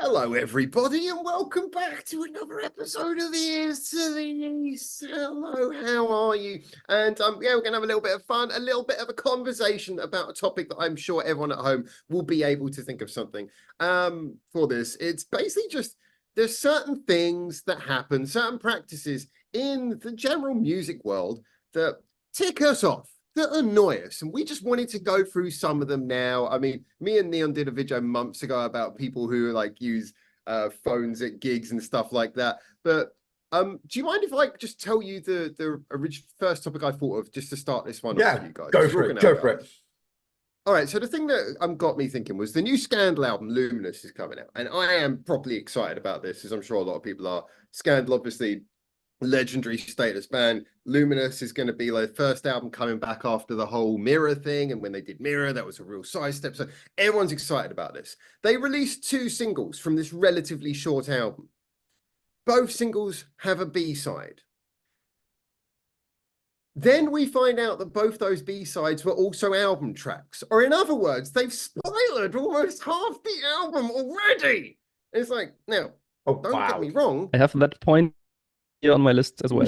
Hello, everybody, and welcome back to another episode of Ears to the East. Hello, how are you? And we're gonna have a little bit of fun, a little bit of a conversation about a topic that I'm sure everyone at home will be able to think of something for this. It's basically just there's certain things that happen, certain practices in the general music world that tick us off, that annoy us, and we just wanted to go through some of them now. I mean, me and Neon did a video months ago about people who like use phones at gigs and stuff like that. But do you mind if I just tell you the original first topic I thought of just to start this one off for you guys? Go for it. Go for it. All right, so the thing that got me thinking was the new Scandal album, Luminous, is coming out, and I am properly excited about this, as I'm sure a lot of people are. Scandal, obviously, legendary status band. Luminous is going to be like the first album coming back after the whole Mirror thing, and when they did Mirror, that was a real sidestep. So everyone's excited about this. They released 2 singles from this relatively short album. Both singles have a B-side. Then we find out that both those B-sides were also album tracks, or in other words, they've spoiled almost half the album already. And it's like, now, don't get me wrong, I have that point on my list as well.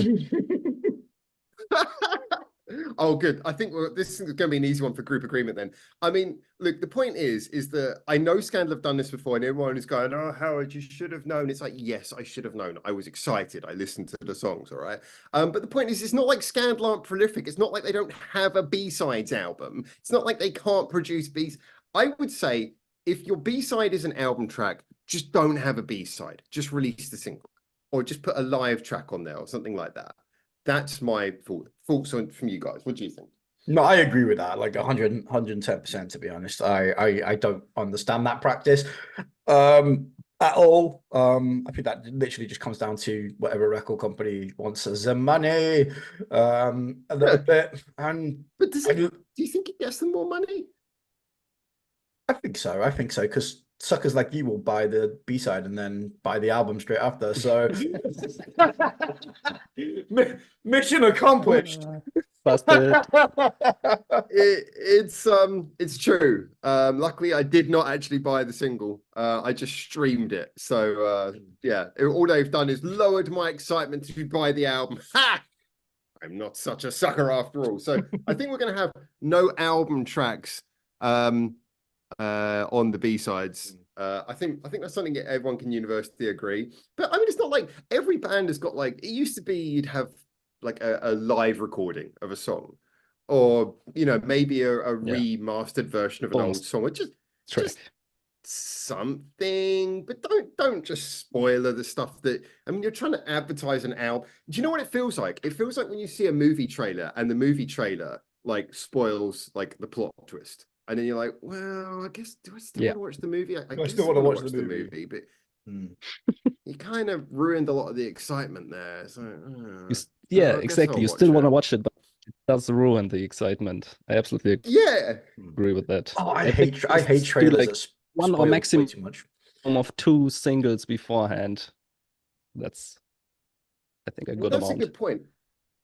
Oh, good. I think this is going to be an easy one for group agreement then. I mean, look, the point is that I know Scandal have done this before, and everyone is going, "Oh, Howard, you should have known." It's like, yes, I should have known. I was excited. I listened to the songs, all right. But the point is, it's not like Scandal aren't prolific. It's not like they don't have a B-sides album. It's not like they can't produce B's. I would say if your B-side is an album track, just don't have a B-side. Just release the single. Or just put a live track on there or something like that. That's my thoughts from you guys. What do you think? No, I agree with that. Like 110%, to be honest. I don't understand that practice at all. I think that literally just comes down to whatever record company wants the money a little bit. But do you think it gets them more money? I think so. Because suckers like you will buy the B-side and then buy the album straight after. So mission accomplished. Busted. It's true. Luckily, I did not actually buy the single. I just streamed it. So yeah, all they've done is lowered my excitement to buy the album. Ha! I'm not such a sucker after all. So I think we're going to have no album tracks on the B-sides. I think that's something that everyone can universally agree. But I mean, it's not like every band has got like, it used to be you'd have like a live recording of a song, or maybe a remastered version of an old song, or just something. But don't just spoiler the stuff that, I mean, you're trying to advertise an album. Do you know what it feels like? It feels like when you see a movie trailer and the movie trailer like spoils like the plot twist. And then you're like, well, I guess, do I still want to watch the movie? I guess still want to watch the movie, but you kind of ruined a lot of the excitement there. So, exactly. You still want to watch it, but it does ruin the excitement. I absolutely agree with that. Oh, I hate trailers. Like one or maximum of 2 singles beforehand. That's, I think, a good amount. That's a good point.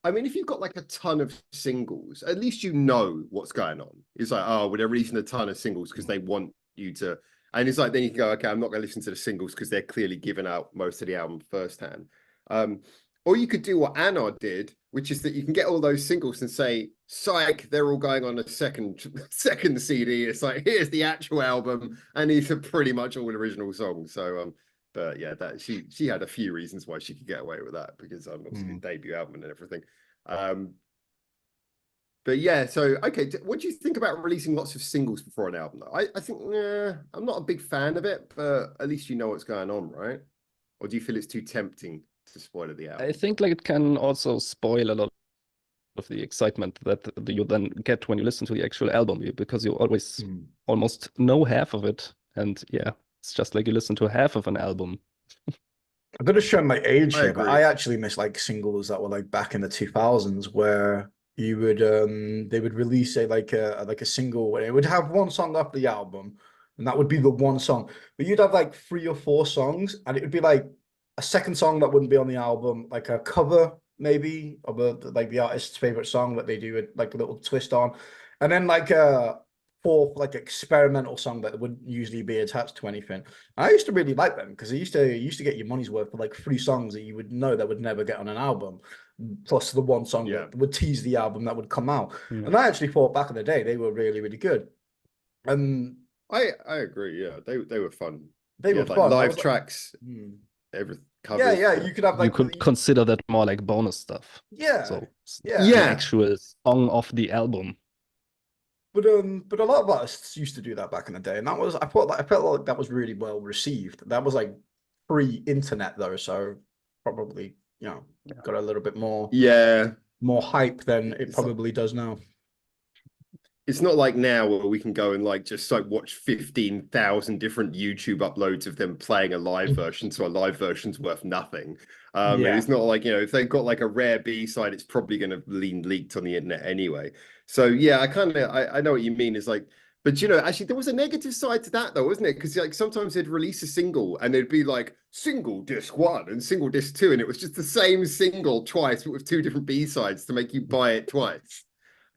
I mean, if you've got like a ton of singles, at least you know what's going on. It's like, oh, well, they're releasing a ton of singles because they want you to. And it's like, then you can go, okay, I'm not going to listen to the singles because they're clearly giving out most of the album firsthand. Or you could do what Anna did, which is that you can get all those singles and say, psych, they're all going on a second CD. It's like, here's the actual album, and these are pretty much all original songs. So, but yeah, that she had a few reasons why she could get away with that, because obviously debut album and everything. But yeah, so okay, what do you think about releasing lots of singles before an album though? I think I'm not a big fan of it, but at least you know what's going on, right? Or do you feel it's too tempting to spoil the album? I think like it can also spoil a lot of the excitement that you then get when you listen to the actual album, because you always almost know half of it, and it's just like you listen to half of an album. I'm gonna show my age here, but I actually miss like singles that were like back in the 2000s, where you would they would release a single, and it would have one song off the album, and that would be the one song. But you'd have like 3 or 4 songs, and it would be like a second song that wouldn't be on the album, like a cover maybe of the artist's favorite song that they do like a little twist on, and then like fourth like experimental song that wouldn't usually be attached to anything. I used to really like them because you used to get your money's worth for like 3 songs that you would know that would never get on an album, plus the one song that would tease the album that would come out. And I actually thought back in the day they were really, really good. And I agree. Yeah, they were fun. They were like fun. live tracks, everything. Yeah, you could have like you could consider that more like bonus stuff. Yeah, so yeah, the actual song of the album. But a lot of artists used to do that back in the day, and I felt like that was really well received. That was like pre-internet though, so probably got a little bit more more hype than it probably does now. It's not like now where we can go and like just like watch 15,000 different YouTube uploads of them playing a live version, so a live version's worth nothing. And it's not like, if they've got like a rare B-side, it's probably going to leaked on the internet anyway. So yeah, I know what you mean. Is like, but actually there was a negative side to that though, wasn't it? Because like sometimes they'd release a single and they'd be like single disc 1 and single disc 2, and it was just the same single twice, but with 2 different B-sides to make you buy it twice.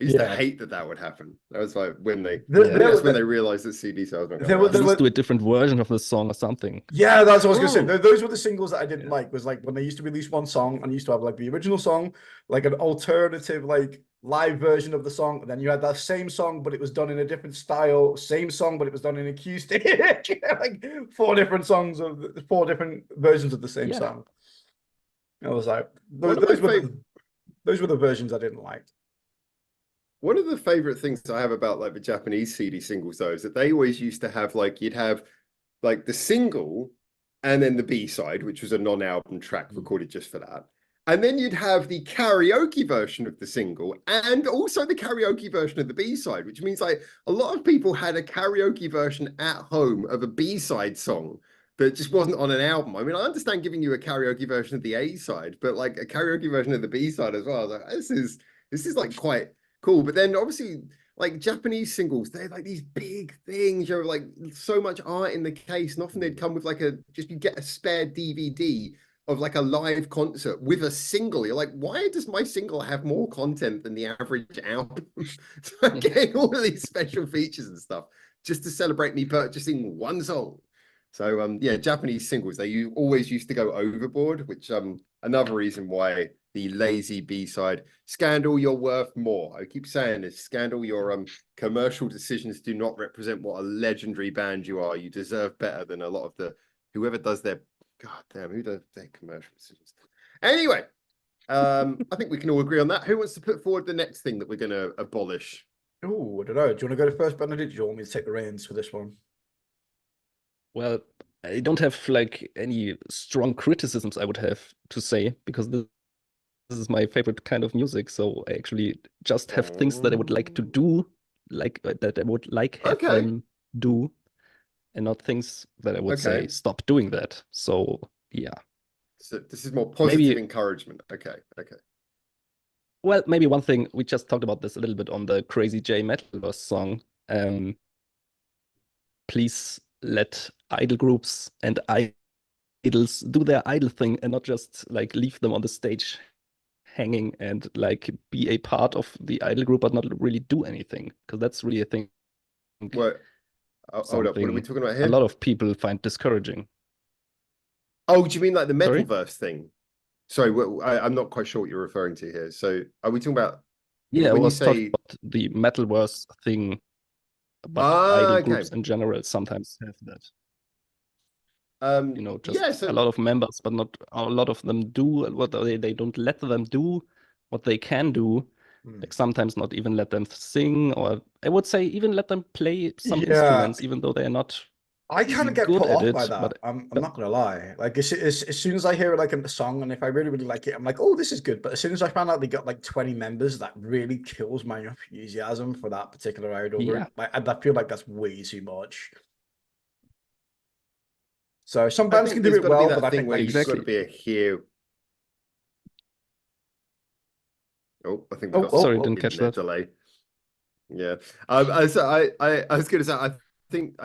I used to hate that would happen. That was like when that's when they realized that CD sales went down. Let's do a different version of the song or something. Yeah, that's what I was gonna say. Those were the singles that I didn't like. Was like when they used to release one song and used to have like the original song, like an alternative like live version of the song, and then you had that same song but it was done in a different style, same song but it was done in acoustic. Like 4 different songs of 4 different versions of the same song. I was like, those were the versions I didn't like. One of the favorite things I have about like the Japanese CD singles though is that they always used to have like, you'd have like the single and then the B-side, which was a non-album track recorded just for that. And then you'd have the karaoke version of the single and also the karaoke version of the B-side, which means like a lot of people had a karaoke version at home of a B-side song that just wasn't on an album. I mean, I understand giving you a karaoke version of the A-side, but like a karaoke version of the B-side as well. I was like, this is like quite cool. But then obviously like Japanese singles, they're like these big things, like so much art in the case, and often they'd come with like you get a spare DVD of like a live concert with a single. You're like, why does my single have more content than the average album? So I'm getting all of these special features and stuff just to celebrate me purchasing one song. So yeah, Japanese singles, they always used to go overboard, which another reason why the lazy B-side. Scandal, you're worth more. I keep saying this. Scandal, your commercial decisions do not represent what a legendary band you are. You deserve better than a lot of whoever does their, god damn, who does their commercial decisions. Anyway, I think we can all agree on that. Who wants to put forward the next thing that we're going to abolish? Oh, I don't know. Do you want to go to first, Benedict? Do you want me to take the reins for this one? Well, I don't have like any strong criticisms I would have to say, because this is my favorite kind of music. So I actually just have things that I would like to do, like that I would like have them do, and not things that I would say stop doing that. So yeah. So this is more positive encouragement. Okay. Well, maybe one thing, we just talked about this a little bit on the Crazy J Metalverse song. Please let idol groups and idols do their idol thing and not just like leave them on the stage hanging and like be a part of the idol group but not really do anything, because that's really a thing. What? Hold up, what are we talking about here? A lot of people find discouraging. Oh, do you mean like the Metalverse thing? Sorry, I'm not quite sure what you're referring to here. So are we talking about... Yeah, when I was talking about the Metalverse thing, but idol groups in general sometimes have that. Just a lot of members, but not a lot of them do what they don't let them do what they can do. Like sometimes not even let them sing, or I would say even let them play some instruments, even though they're not. I kind of get put off by that. But I'm not gonna lie. Like as soon as I hear like a song, and if I really like it, I'm like, oh, this is good. But as soon as I found out they got like 20 members, that really kills my enthusiasm for that particular idol group. I feel like that's way too much. So some bands can do it well, but I think where you've got to be a hero. Oh, I think we got sorry, didn't catch that delay. Yeah, I was going to say, I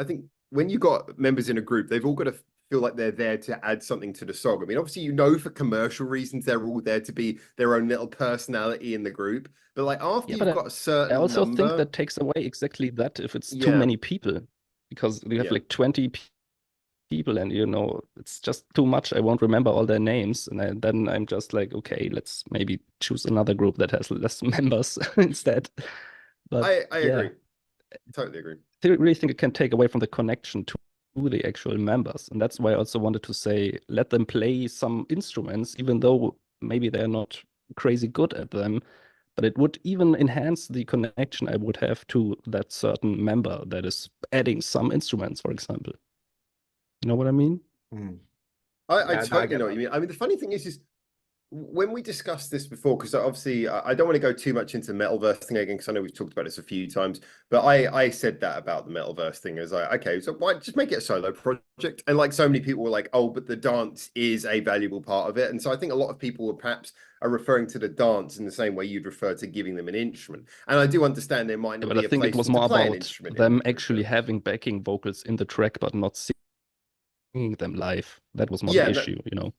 think when you got members in a group, they've all got to feel like they're there to add something to the song. I mean, obviously, you know, for commercial reasons, they're all there to be their own little personality in the group. But like after you've got a I certain also number, think that takes away exactly that if it's too many people, because you have like 20 people and you know it's just too much. I won't remember all their names, and then I'm just like, okay, let's maybe choose another group that has less members instead. But I agree, totally agree. I really think it can take away from the connection to the actual members, and that's why I also wanted to say let them play some instruments, even though maybe they're not crazy good at them. But it would even enhance the connection I would have to that certain member that is adding some instruments, for example. You know what I mean? I totally know what you mean. I mean, the funny thing is when we discussed this before, because obviously I don't want to go too much into Metalverse thing again, because I know we've talked about this a few times, but I said that about the Metalverse thing as like, okay, so why just make it a solo project? And like so many people were like, oh, but the dance is a valuable part of it. And so I think a lot of people were perhaps are referring to the dance in the same way you'd refer to giving them an instrument. And I do understand there might not but be I think it was more about them actually having backing vocals in the track, but not singing them live. That was more the issue, you know.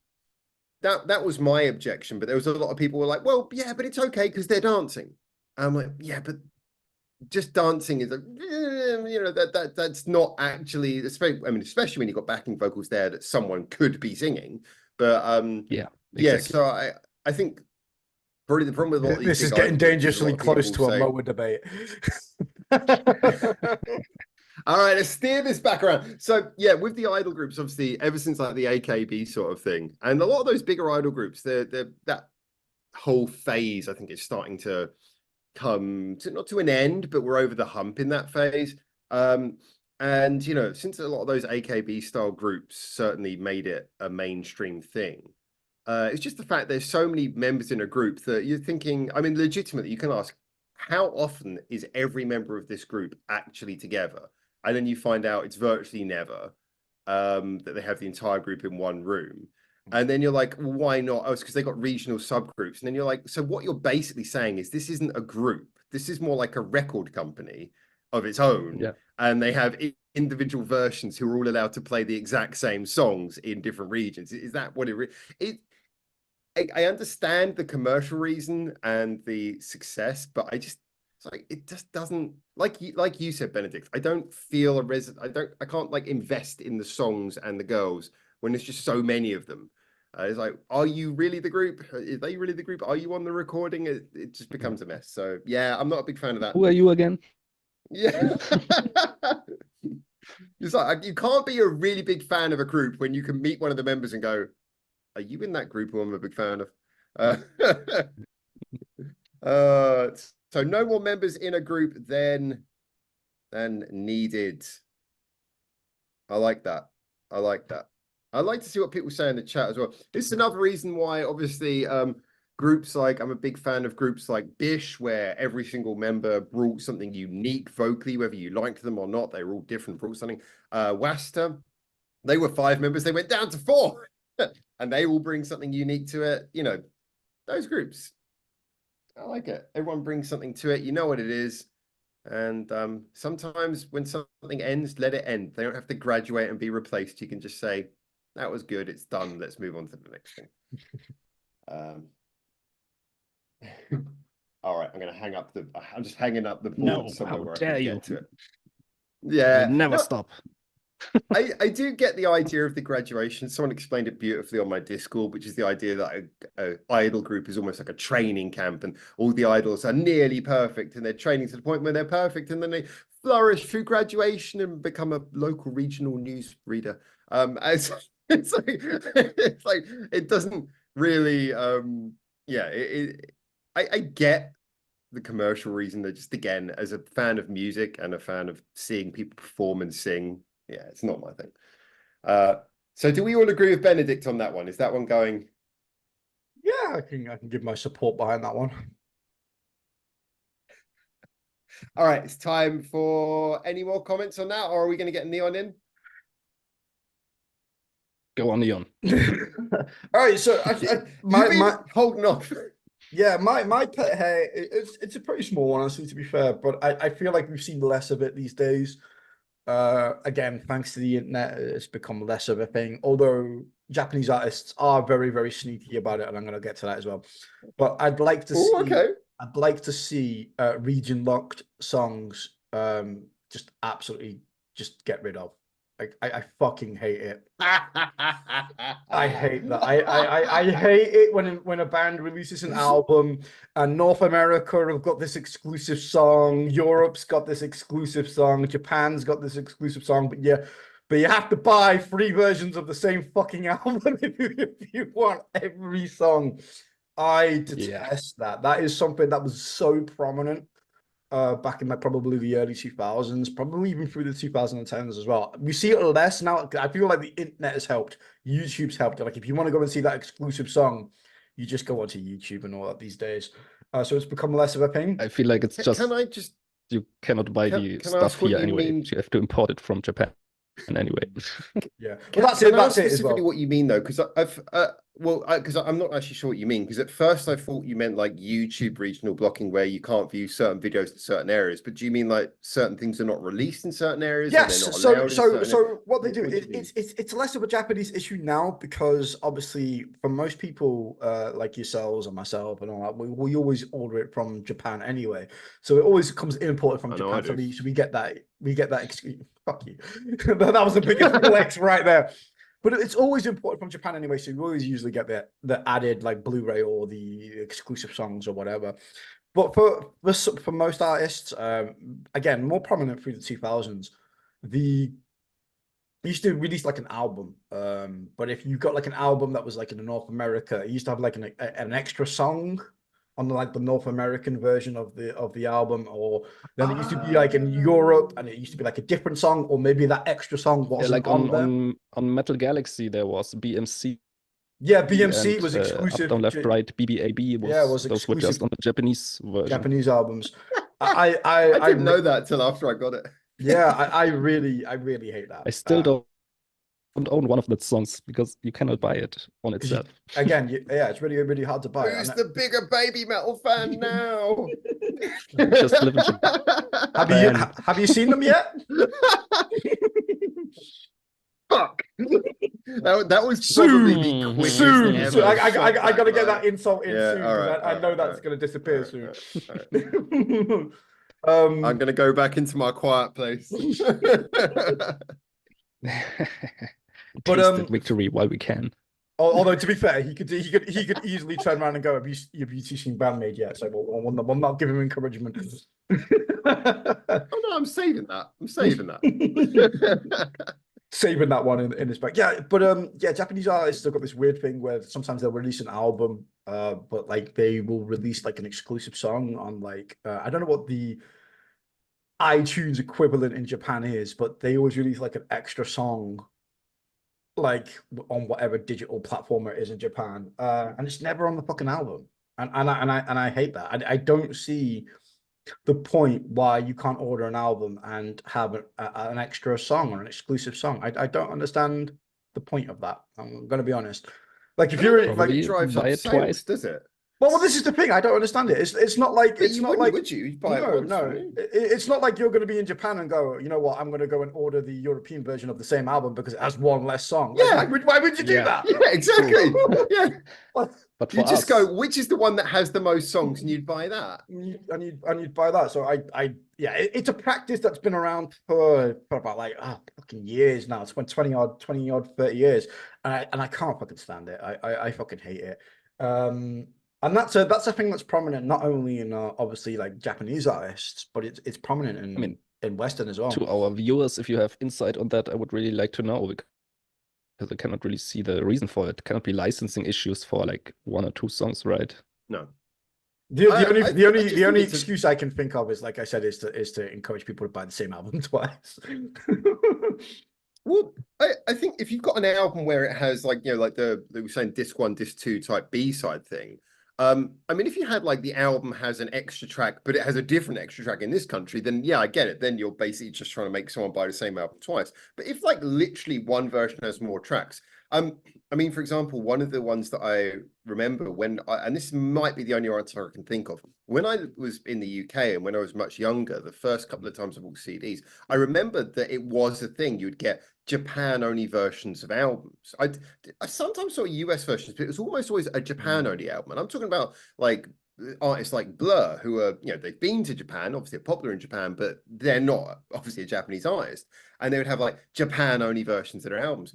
That was my objection, but there was a lot of people who were like, well, yeah, but it's okay because they're dancing. I'm like, yeah, but just dancing is like, you know, that's not actually, especially when you've got backing vocals there that someone could be singing. But yeah, exactly. so I think probably the problem with a lot of this is getting dangerously close to a Moa debate. All right, let's steer this back around. So yeah, with the idol groups, obviously, ever since like the AKB sort of thing, and a lot of those bigger idol groups, they're that whole phase, I think, is starting to come to not to an end, but we're over the hump in that phase. And you know, since a lot of those AKB style groups certainly made it a mainstream thing, it's just the fact there's so many members in a group that you're thinking, I mean, legitimately, you can ask, how often is every member of this group actually together? And then you find out it's virtually never, that they have the entire group in one room. And then you're like, well, why not? Oh, it's because they got regional subgroups. And then you're like, so what you're basically saying is this isn't a group. This is more like a record company of its own. Yeah. And they have individual versions who are all allowed to play the exact same songs in different regions. Is that what I understand the commercial reason and the success, but I just it just doesn't, like you said, Benedict, I don't feel I can't like invest in the songs and the girls when there's just so many of them. It's like, are you really the group? Is they really the group? Are you on the recording? It just becomes a mess. So yeah, I'm not a big fan of that. Who are you again? Yeah. It's like you can't be a really big fan of a group when you can meet one of the members and go, are you in that group who I'm a big fan of? So no more members in a group than needed. I like that. I like that. I like to see what people say in the chat as well. This is another reason why, obviously, groups like, I'm a big fan of groups like Bish, where every single member brought something unique vocally, whether you liked them or not. They were all different, brought something. Wasta, they were 5 members. They went down to 4. And they all bring something unique to it. You know, those groups, I like it. Everyone brings something to it. You know what it is. And sometimes when something ends, let it end. They don't have to graduate and be replaced. You can just say, that was good. It's done. Let's move on to the next thing. All right. I'm just hanging up the board somewhere where I can get to it. Yeah. Never stop. I do get the idea of the graduation. Someone explained it beautifully on my Discord, which is the idea that a idol group is almost like a training camp, and all the idols are nearly perfect, and they're training to the point where they're perfect, and then they flourish through graduation and become a local regional news reader. It's like it doesn't really. I get the commercial reason. That just, again, as a fan of music and a fan of seeing people perform and sing. Yeah, it's not my thing. So do we all agree with Benedict on that one? Is that one going? Yeah, I can give my support behind that one. All right, it's time for any more comments on that, or are we going to get Neon in? Go on, Neon. All right, so my holding off. Yeah, my pet hair, it's a pretty small one, honestly, to be fair, but I feel like we've seen less of it these days. Again, thanks to the internet, it's become less of a thing. Although Japanese artists are very, very sneaky about it, and I'm going to get to that as well. But I'd like to see. Okay. I'd like to see region locked songs just absolutely just get rid of. I fucking hate it. I hate that. I hate it when a band releases an album and North America have got this exclusive song, Europe's got this exclusive song, Japan's got this exclusive song, but you have to buy 3 versions of the same fucking album if you want every song. I detest that. That is something that was so prominent back in probably the early 2000s, probably even through the 2010s as well. We see it less now. I feel like the internet has helped. YouTube's helped. Like if you want to go and see that exclusive song, you just go onto YouTube and all that these days. So it's become less of a thing. I feel like it's just. Can I just? You cannot buy the stuff here anyway. You have to import it from Japan. And anyway, yeah, well, that's it. That's specifically what you mean, though, because because I'm not actually sure what you mean. Because at first I thought you meant like YouTube regional blocking, where you can't view certain videos in certain areas. But do you mean like certain things are not released in certain areas? Yes. So what they do, it's less of a Japanese issue now because obviously for most people like yourselves and myself and all that, we always order it from Japan anyway. So it always comes imported from Japan. So we get that. Fuck you. That was the biggest flex right there. But it's always imported from Japan anyway, so you always usually get the added like Blu-ray or the exclusive songs or whatever. But for most artists, again, more prominent through the 2000s, they used to release like an album. But if you got like an album that was like in North America, it used to have like an extra song on like the North American version of the album, or then it used to be like in Europe and it used to be like a different song, or maybe that extra song wasn't like on Metal Galaxy there was BMC. Yeah, BMC was exclusive. Up, Down, Left, Right, BBAB was those were just on the Japanese version. Japanese albums. I didn't know that till after I got it. Yeah, I really hate that. I still don't own one of the songs because you cannot buy it on itself. Again, it's really, really hard to buy. Who's the bigger baby metal fan now? Just live in have you seen them yet? Fuck. That was probably the quickest ever. So I gotta get that insult in soon. I know that's gonna disappear soon. I'm gonna go back into my quiet place. But victory while we can. Although to be fair, he could easily turn around and go, "Have you seen Bandmade yet?" So we'll not give him encouragement. Oh no, I'm saving that. Saving that one in his back. Yeah, but Japanese artists have got this weird thing where sometimes they'll release an album, but like they will release like an exclusive song on like I don't know what the iTunes equivalent in Japan is, but they always release like an extra song like on whatever digital platform it is in Japan, and it's never on the fucking album, and I hate that. I don't see the point why you can't order an album and have an extra song or an exclusive song. I don't understand the point of that. I'm gonna be honest. Like if you're like drives up sales, twice, does it? Well, this is the thing. I don't understand it. It's not like it's not like would you buy it once, no. It's not like you're going to be in Japan and go, you know what? I'm going to go and order the European version of the same album because it has one less song. Yeah, like, why would you do that? Yeah, exactly. Yeah, but you just go, which is the one that has the most songs, and you'd buy that. And you'd buy that. So it's a practice that's been around for about like fucking years now. It's been 20 odd, 30 years, and I can't fucking stand it. I fucking hate it. And that's a thing that's prominent not only in obviously like Japanese artists, but it's prominent in Western as well. To our viewers, if you have insight on that, I would really like to know because I cannot really see the reason for it. It cannot be licensing issues for like 1 or 2 songs, right? No. The only excuse I can think of is, like I said, is to encourage people to buy the same album twice. Well, I think if you've got an album where it has like, you know, like they were saying disc 1, disc 2 type B-side thing. I mean, if you had like the album has an extra track, but it has a different extra track in this country, then yeah, I get it. Then you're basically just trying to make someone buy the same album twice. But if like literally one version has more tracks, I mean, for example, one of the ones that I remember and this might be the only answer I can think of, when I was in the UK and when I was much younger, the first couple of times I bought CDs, I remembered that it was a thing. You'd get Japan-only versions of albums. I sometimes saw US versions, but it was almost always a Japan-only album. And I'm talking about like artists like Blur, who are, they've been to Japan, obviously they're popular in Japan, but they're not obviously a Japanese artist. And they would have like Japan-only versions of their albums.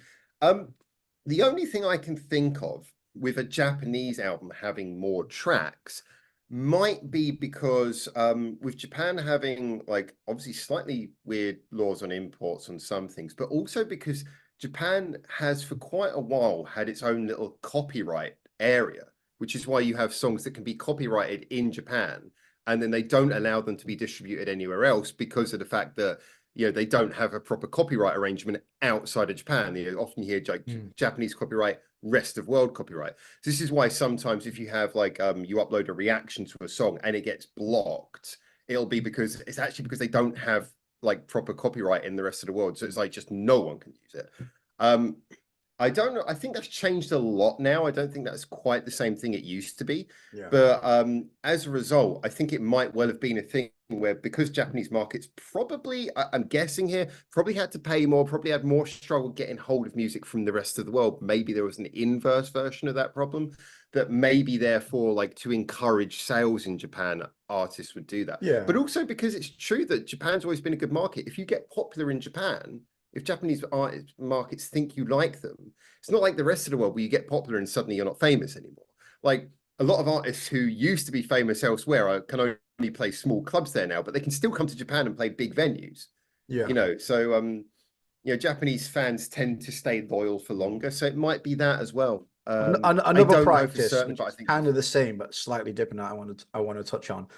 The only thing I can think of with a Japanese album having more tracks might be because with Japan having like obviously slightly weird laws on imports on some things, but also because Japan has for quite a while had its own little copyright area, which is why you have songs that can be copyrighted in Japan and then they don't allow them to be distributed anywhere else because of the fact that they don't have a proper copyright arrangement outside of Japan. You often hear like Japanese copyright, rest of world copyright. So this is why sometimes if you have like you upload a reaction to a song and it gets blocked, it'll be because it's actually because they don't have like proper copyright in the rest of the world. So it's like just no one can use it. I don't know. I think that's changed a lot now. I don't think that's quite the same thing it used to be. Yeah. But as a result, I think it might well have been a thing where because Japanese markets probably, I'm guessing here, probably had to pay more, probably had more struggle getting hold of music from the rest of the world. Maybe there was an inverse version of that problem that maybe therefore like to encourage sales in Japan, artists would do that. Yeah. But also because it's true that Japan's always been a good market. If you get popular in Japan, if Japanese markets think you like them, it's not like the rest of the world where you get popular and suddenly you're not famous anymore. Like a lot of artists who used to be famous elsewhere can only play small clubs there now, but they can still come to Japan and play big venues. Yeah. So Japanese fans tend to stay loyal for longer. So it might be that as well. Another practice, certain, which is kind of the same but slightly different that I want to touch on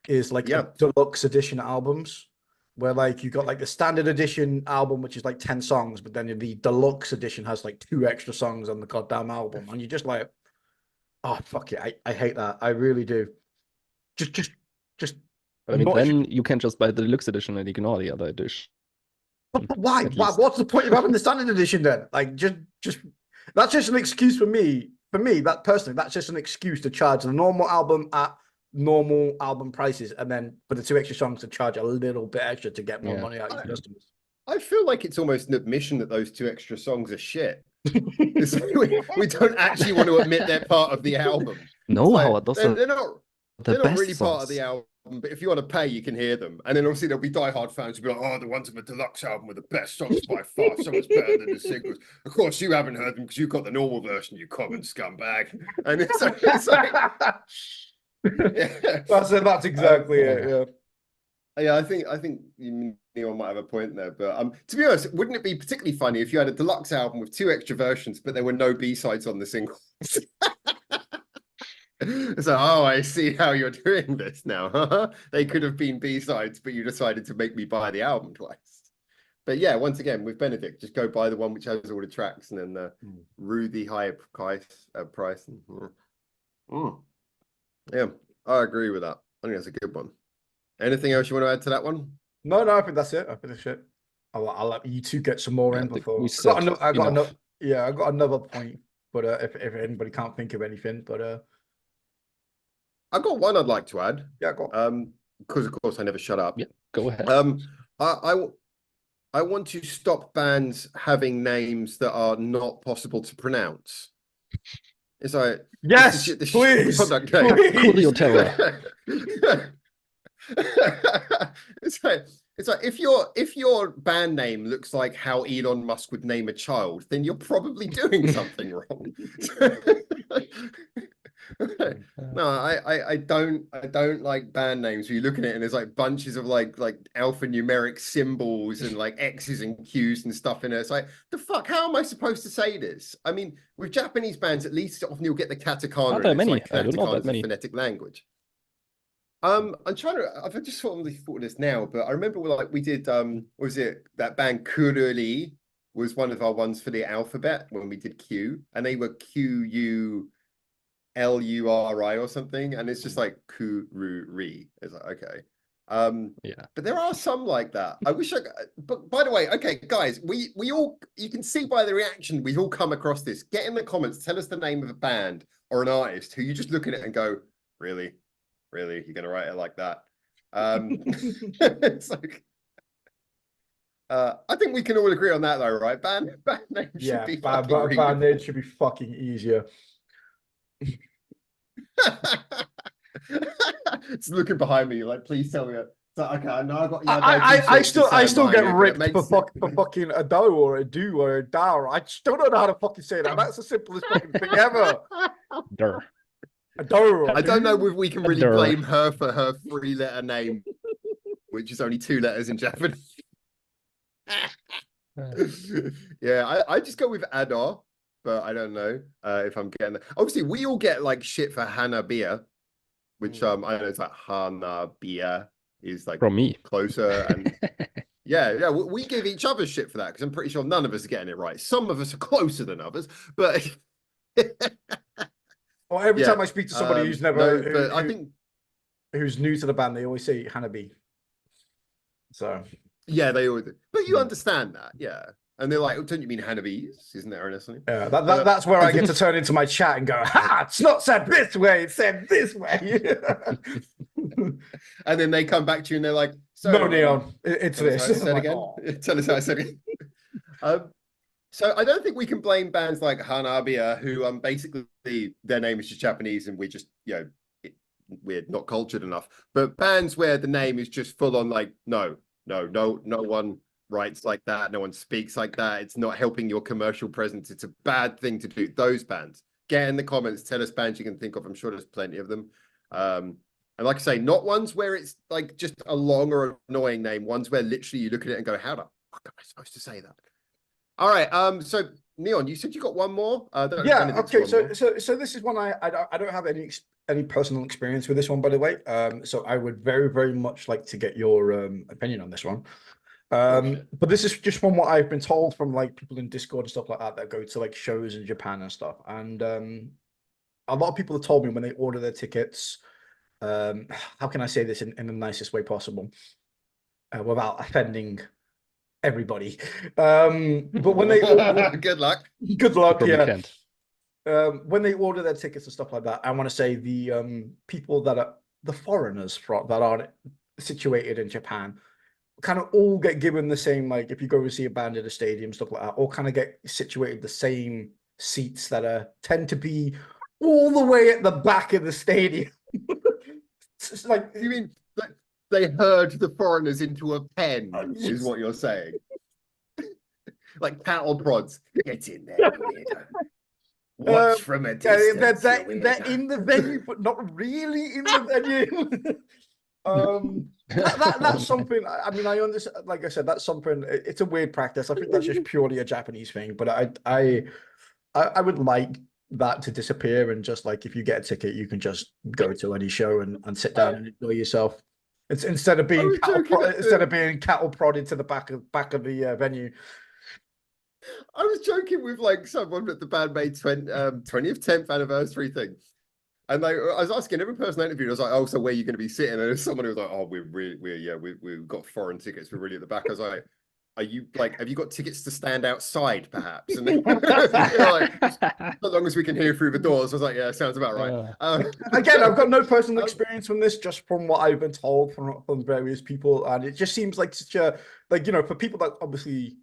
is like deluxe edition albums. Where like you got like the standard edition album, which is like 10 songs, but then the deluxe edition has like 2 extra songs on the goddamn album. And you're just like, oh, fuck it. I hate that. I really do. Just. But I mean, then you can just buy the deluxe edition and ignore the other edition. But why? What's the point of having the standard edition then? Like, just that's just an excuse for me. For me, that personally, that's just an excuse to charge the normal album at normal album prices, and then for the 2 extra songs to charge a little bit extra to get more money out of your customers. I feel like it's almost an admission that those 2 extra songs are shit. we don't actually want to admit they're part of the album. No, like, Howard, they're not really songs. part of the album, but if you want to pay, you can hear them. And then obviously there'll be diehard fans who'll be like, oh, the ones of the deluxe album were the best songs by far, so much better than the singles. Of course, you haven't heard them because you've got the normal version, you common scumbag. And it's like that's exactly it. Yeah, I think Neil might have a point there, but to be honest, wouldn't it be particularly funny if you had a deluxe album with 2 extra versions, but there were no B-sides on the singles? So, oh, I see how you're doing this now. They could have been B-sides, but you decided to make me buy the album twice. But yeah, once again, with Benedict, just go buy the one which has all the tracks and then rue the higher price. Yeah, I agree with that. I think that's a good one. Anything else you want to add to that one? No, I think that's it. I finished it. I'll let you two get some more in before. I got another point, but if anybody can't think of anything, but I've got one I'd like to add. Yeah, go on. Because of course I never shut up. Yeah, go ahead. I want to stop bands having names that are not possible to pronounce. It's like yes, please. Coolio Terror. It's like if your band name looks like how Elon Musk would name a child, then you're probably doing something wrong. No, I don't like band names where you look at it and there's like bunches of like alphanumeric symbols and like X's and Q's and stuff in it. It's like, the fuck, how am I supposed to say this? I mean, with Japanese bands, at least often you'll get the katakana. Not that many. Like I don't know that many. Phonetic language. I'm trying to. I've just thought of this now, but I remember we did. What was it? That band Kururi was one of our ones for the alphabet when we did Q, and they were QULURI or something, and it's just like Kururi. It's like, okay. Yeah. But there are some like that. I wish but by the way, okay, guys, we all, you can see by the reaction, we've all come across this. Get in the comments, tell us the name of a band or an artist who you just look at it and go, really? Really? You're gonna write it like that? It's like, I think we can all agree on that though, right? Band name should be fucking band name should be fucking easier. It's looking behind me, like, please tell me it. So, okay, I know I got. I still get ripped for fucking a do or a do or a dower. I still don't know how to fucking say that. That's the simplest fucking thing ever. Dur. A do. I don't know if we can really blame her for her 3-letter name, which is only 2 letters in Japanese. Yeah, I just go with Adar, but I don't know if I'm getting that. Obviously, we all get like shit for Hanabiya, which I know it's like Hanabiya is like from me closer, and yeah, we give each other shit for that because I'm pretty sure none of us are getting it right. Some of us are closer than others, but well, every time I speak to somebody who's never, but I think who's new to the band, they always say Hanabi. So yeah, they always do. But you understand that, yeah. And they're like, oh, don't you mean Hanabis? Isn't there honestly? Yeah, that's where I get to turn into my chat and go, ha, it's not said this way, it's said this way. And then they come back to you and they're like, no, Neon, it's this. Said again. Tell us how I said it. So I don't think we can blame bands like Hanabiya, who basically their name is just Japanese and we're just, we're not cultured enough. But bands where the name is just full on like, no one writes like that, no one speaks like that, it's not helping your commercial presence, it's a bad thing to do. Those bands, get in the comments, tell us bands you can think of. I'm sure there's plenty of them. And like I say, not ones where it's like just a long or annoying name, ones where literally you look at it and go, how the fuck am I supposed to say that? All right, so Neon, you said you got one more. Yeah, okay, so this is one I don't have any personal experience with this one, by the way. So I would very, very much like to get your opinion on this one. But this is just from what I've been told from like people in Discord and stuff like that go to like shows in Japan and stuff. And a lot of people have told me when they order their tickets, how can I say this in the nicest way possible without offending everybody? But when they good luck, yeah. When they order their tickets and stuff like that, I want to say the people that are the foreigners that are situated in Japan kind of all get given the same, like if you go to see a band at a stadium, stuff like that, all kind of get situated the same seats that tend to be all the way at the back of the stadium. It's like, you mean like they herd the foreigners into a pen, is what you're saying? Like cattle prods. Get in there, weirdo. Watch from a distance. They're in the venue, but not really in the venue. That's something. I mean, I understand. Like I said, that's something. It's a weird practice. I think that's just purely a Japanese thing. But I would like that to disappear, and just like if you get a ticket, you can just go to any show and sit down and enjoy yourself. It's instead of being cattle prodded to the back of the venue. I was joking with like someone at the bandmate 20th 10th anniversary thing. And I was asking every person I interviewed, I was like, oh, so where are you going to be sitting? And there's someone who was like, oh, we've got foreign tickets. We're really at the back. I was like, are you like, have you got tickets to stand outside perhaps? And then, like, as long as we can hear through the doors. I was like, yeah, sounds about right. Again, I've got no personal experience from this, just from what I've been told from various people. And it just seems like such a, like, for people that obviously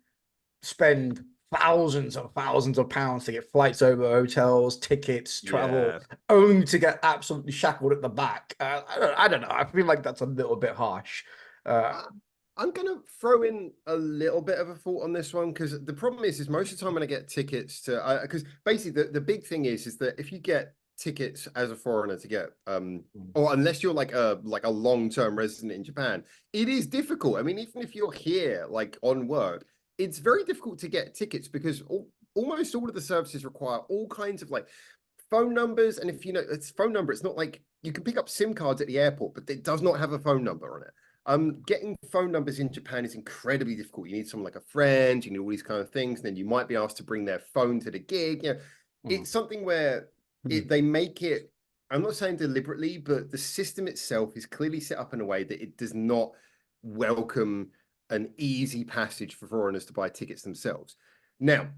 spend thousands and thousands of pounds to get flights over, hotels, tickets, travel, only to get absolutely shackled at the back. I don't know. I feel like that's a little bit harsh. I'm going to throw in a little bit of a thought on this one, because the problem is most of the time when I get tickets to, because basically the big thing is that if you get tickets as a foreigner to get, or unless you're like a long-term resident in Japan, it is difficult. I mean, even if you're here like on work, it's very difficult to get tickets because almost all of the services require all kinds of like phone numbers. And if it's phone number, it's not like you can pick up SIM cards at the airport, but it does not have a phone number on it. Getting phone numbers in Japan is incredibly difficult. You need someone like a friend, you need all these kind of things. And then you might be asked to bring their phone to the gig. It's something where they make it I'm not saying deliberately, but the system itself is clearly set up in a way that it does not welcome an easy passage for foreigners to buy tickets themselves. Now,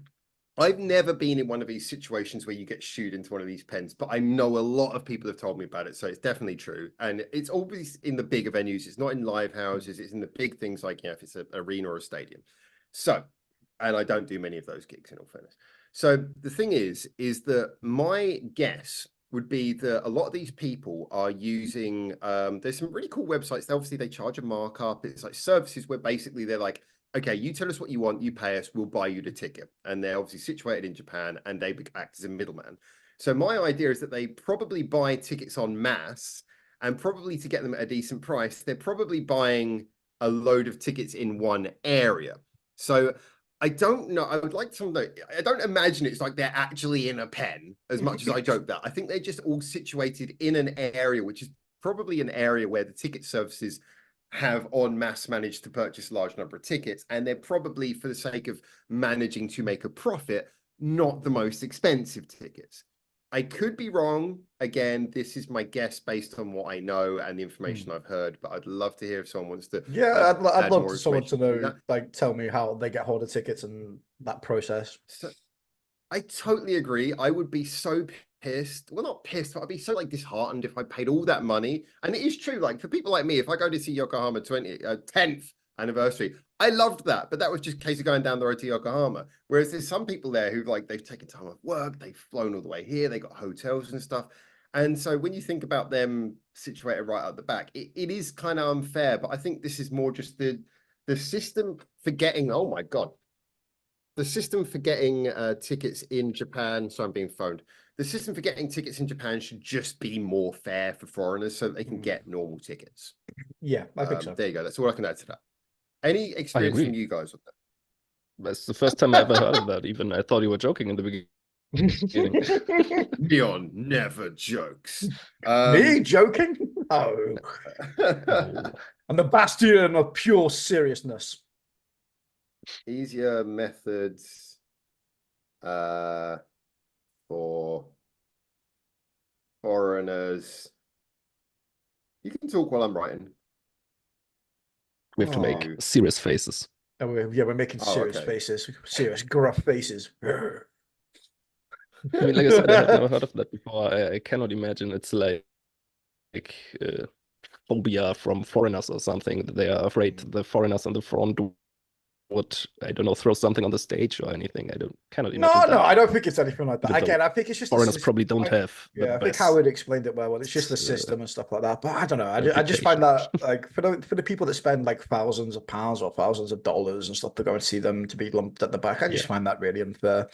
I've never been in one of these situations where you get shooed into one of these pens, but I know a lot of people have told me about it, so it's definitely true. And it's always in the bigger venues. It's not in live houses. It's in the big things like, if it's an arena or a stadium. So, and I don't do many of those gigs, in all fairness. So the thing is that my guess would be that a lot of these people are using, there's some really cool websites. Obviously, they charge a markup. It's like services where basically they're like, okay, you tell us what you want, you pay us, we'll buy you the ticket. And they're obviously situated in Japan and they act as a middleman. So my idea is that they probably buy tickets en masse, and probably to get them at a decent price, they're probably buying a load of tickets in one area. So I don't know. I would like to know. I don't imagine it's like they're actually in a pen as much as I joke that. I think they're just all situated in an area, which is probably an area where the ticket services have en masse managed to purchase a large number of tickets, and they're probably, for the sake of managing to make a profit, not the most expensive tickets. I could be wrong. Again, this is my guess based on what I know and the information I've heard, but I'd love to hear if someone wants to. Yeah, I'd love someone to know, that. like, tell me how they get hold of tickets and that process. So, I totally agree. I would be so pissed. Well, not pissed, but I'd be so like disheartened if I paid all that money. And it is true, like for people like me, if I go to see Yokohama 10th anniversary, I loved that. But that was just a case of going down the road to Yokohama. Whereas there's some people there who like they've taken time off work, they've flown all the way here, they got hotels and stuff. And so when you think about them situated right at the back, it is kind of unfair. But I think this is more just the system for getting, oh my God. The system for getting tickets in Japan, so I'm being phoned. The system for getting tickets in Japan should just be more fair for foreigners so that they can get normal tickets. Yeah, I think so. There you go. That's all I can add to that. Any experience from you guys with that? That's the first time I ever heard of that. Even I thought you were joking in the beginning. Leon never jokes. Me joking? Oh. I'm the bastion of pure seriousness. Easier methods for foreigners. You can talk while I'm writing. We have to make serious faces. Oh, we're making serious faces. Serious gruff faces. I mean, like I said, I had never heard of that before. I cannot imagine it's like phobia from foreigners or something. That they are afraid the foreigners on the front would, I don't know, throw something on the stage or anything. Cannot imagine. No, I don't think it's anything like that. Again, I think it's just foreigners probably don't have. Yeah, I think Howard explained it well. It's just the system and stuff like that. But I don't know. I just find that like for the people that spend like thousands of pounds or thousands of dollars and stuff to go and see them to be lumped at the back, I just find that really unfair.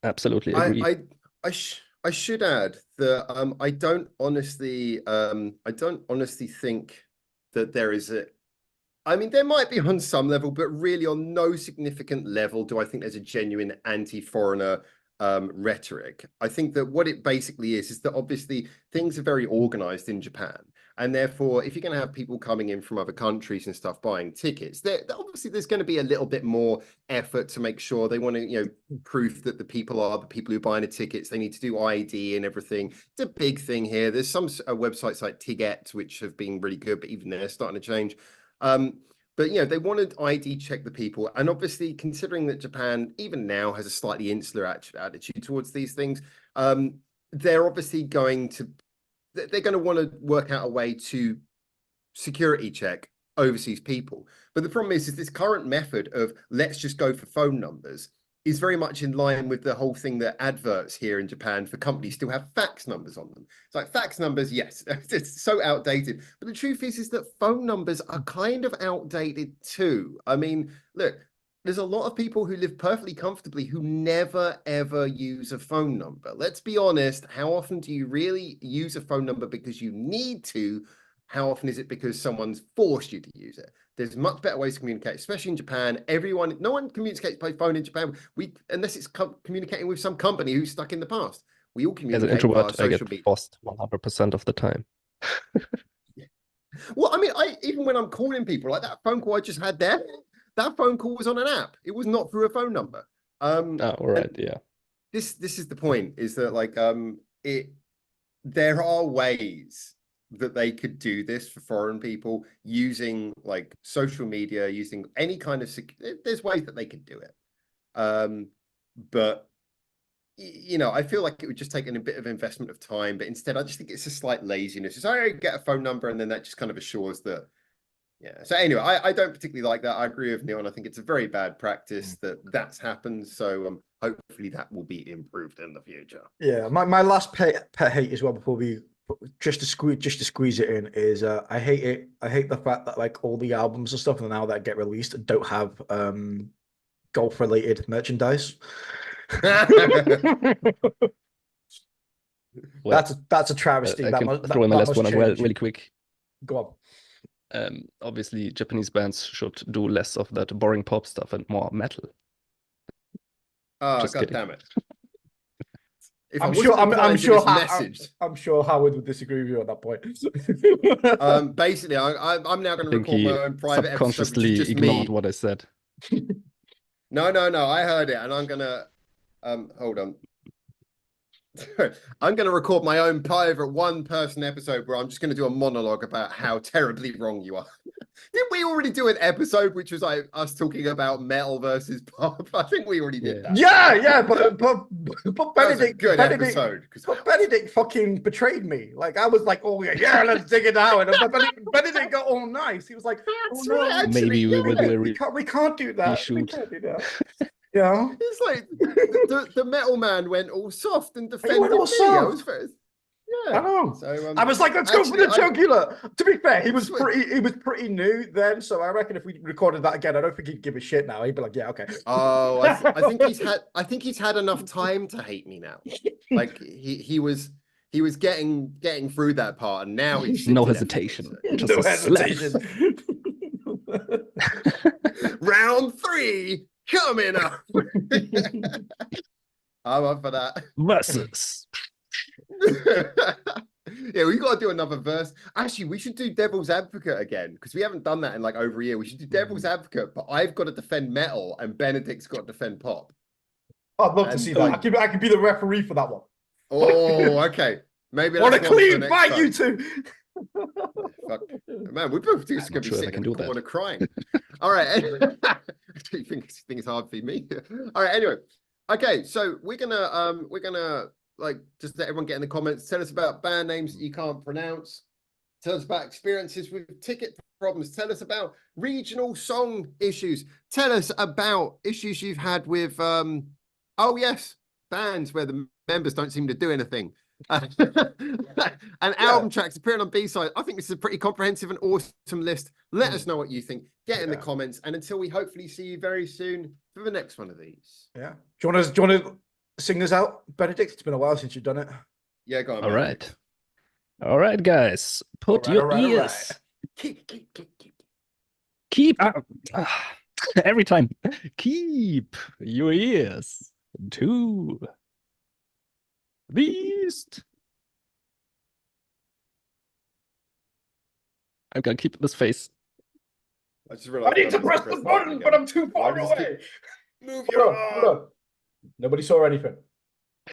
Absolutely agree. I should add that I don't honestly think that there is a. I mean, there might be on some level, but really on no significant level do I think there's a genuine anti-foreigner rhetoric. I think that what it basically is that obviously things are very organized in Japan. And therefore, if you're going to have people coming in from other countries and stuff buying tickets, obviously there's going to be a little bit more effort to make sure they want to, proof that the people are the people who are buying the tickets. They need to do ID and everything. It's a big thing here. There's some websites like Tiget, which have been really good, but even they're starting to change. But they wanted ID check the people, and obviously considering that Japan even now has a slightly insular attitude towards these things, they're obviously going to want to work out a way to security check overseas people. But the problem is this current method of let's just go for phone numbers is very much in line with the whole thing that adverts here in Japan for companies still have fax numbers on them. It's like fax numbers, yes, it's so outdated. But the truth is that phone numbers are kind of outdated too. I mean, look, there's a lot of people who live perfectly comfortably who never, ever use a phone number. Let's be honest. How often do you really use a phone number because you need to? How often is it because someone's forced you to use it? There's much better ways to communicate, especially in Japan. No one communicates by phone in Japan. Unless it's communicating with some company who's stuck in the past. We all communicate. As an introvert, I get lost 100% of the time. Well, I mean, even when I'm calling people, like that phone call I just had there, that phone call was on an app. It was not through a phone number. Oh, right, yeah. This is the point, is that like there are ways that they could do this for foreign people using like social media, using any kind of there's ways that they could do it. But you know, I feel like it would just take a bit of investment of time, but instead I just think it's a slight laziness. It's I get a phone number and then that just kind of assures that. Yeah. So anyway, I don't particularly like that. I agree with Neil, and I think it's a very bad practice that's happened. So hopefully that will be improved in the future. Yeah, my last pet hate as well before we just to squeeze it in is I hate it. I hate the fact that like all the albums and stuff now that get released don't have golf related merchandise. Well, that's a travesty. I That can must, throw in my that last must one as well, change. really quick. Go on. Obviously, Japanese bands should do less of that boring pop stuff and more metal. Oh, Just God kidding. damn it. If I'm sure message, I'm sure Howard would disagree with you at that point. basically, I'm now going to record my own private episode, which is just ignored me. what I said. No, I heard it, and I'm gonna hold on. I'm going to record my own private one-person episode where I'm just going to do a monologue about how terribly wrong you are. Didn't we already do an episode which was like us talking about metal versus pop? I think we already did that. Yeah, but Benedict, good episode. But Benedict fucking betrayed me. Like I was like, oh yeah, let's dig it out. And Benedict got all nice. He was like, oh no, right, actually, maybe we will do a we can't do that. reshoot. We can't do that. Yeah, it's like the metal man went all soft and defended me. I know. So, I was like, let's go for the jugular. To be fair, he was pretty new then, so I reckon if we recorded that again, I don't think he'd give a shit now. He'd be like, yeah, okay. Oh, I think he's had enough time to hate me now. Like he was getting through that part, and now he's no hesitation. No hesitation. Round 3 coming up. I'm up for that. Versus. Yeah, we got to do another verse. Actually, we should do Devil's Advocate again because we haven't done that in like over a year. We should do Devil's Advocate, but I've got to defend metal and Benedict's got to defend pop. I'd love to see that. I could be the referee for that one. Oh, okay. Maybe what a clean fight, you two. Fuck. Man, we both just going to be sitting in the corner crying. All right. Anyway. I think it's hard for me. All right. Anyway. Okay. So we're gonna like just let everyone get in the comments. Tell us about band names that you can't pronounce. Tell us about experiences with ticket problems. Tell us about regional song issues. Tell us about issues you've had with oh yes, bands where the members don't seem to do anything. And album tracks appearing on B-side. I think this is a pretty comprehensive and awesome list. Let us know what you think. Get in the comments, and until we hopefully see you very soon for the next one of these. Yeah. Do you want to sing us out, Benedict? It's been a while since you've done it. Yeah, go on. All right, guys. Put your ears. Keep every time. Keep your ears to the east. I'm gonna keep this face. I need to press the button, but I'm too far away. Move your arm. Hold on. Nobody saw anything.